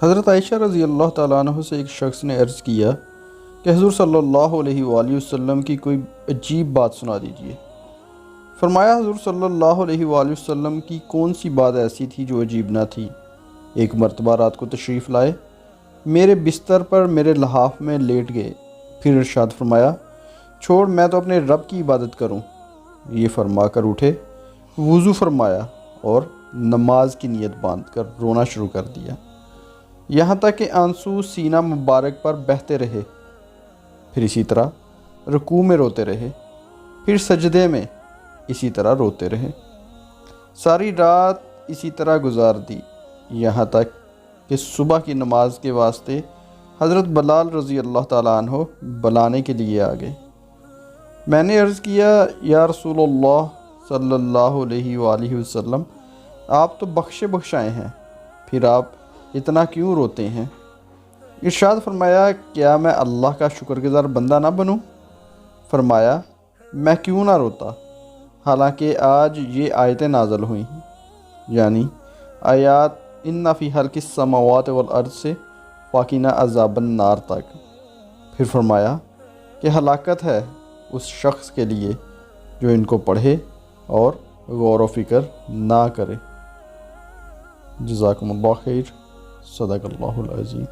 حضرت عائشہ رضی اللہ تعالیٰ عنہ سے ایک شخص نے عرض کیا کہ حضور صلی اللہ علیہ وآلہ وسلم کی کوئی عجیب بات سنا دیجیے۔ فرمایا حضور صلی اللہ علیہ وآلہ وسلم کی کون سی بات ایسی تھی جو عجیب نہ تھی۔ ایک مرتبہ رات کو تشریف لائے، میرے بستر پر میرے لحاف میں لیٹ گئے، پھر ارشاد فرمایا چھوڑ میں تو اپنے رب کی عبادت کروں۔ یہ فرما کر اٹھے، وضو فرمایا اور نماز کی نیت باندھ کر رونا شروع کر دیا، یہاں تک کہ آنسو سینہ مبارک پر بہتے رہے۔ پھر اسی طرح رکوع میں روتے رہے، پھر سجدے میں اسی طرح روتے رہے۔ ساری رات اسی طرح گزار دی، یہاں تک کہ صبح کی نماز کے واسطے حضرت بلال رضی اللہ تعالیٰ عنہ بلانے کے لیے آ گئے۔ میں نے عرض کیا یا رسول اللہ صلی اللہ علیہ وآلہ وسلم، آپ تو بخشے بخشائے ہیں، پھر آپ اتنا کیوں روتے ہیں؟ ارشاد فرمایا کیا میں اللہ کا شکر گزار بندہ نہ بنوں؟ فرمایا میں کیوں نہ روتا، حالانکہ آج یہ آیتیں نازل ہوئی ہیں، یعنی آیات ان فی خلق السماوات والارض سے فقنا عذاب النار تک۔ پھر فرمایا کہ ہلاکت ہے اس شخص کے لیے جو ان کو پڑھے اور غور و فکر نہ کرے۔ جزاکم اللہ خیر، صدق اللہ العظیم۔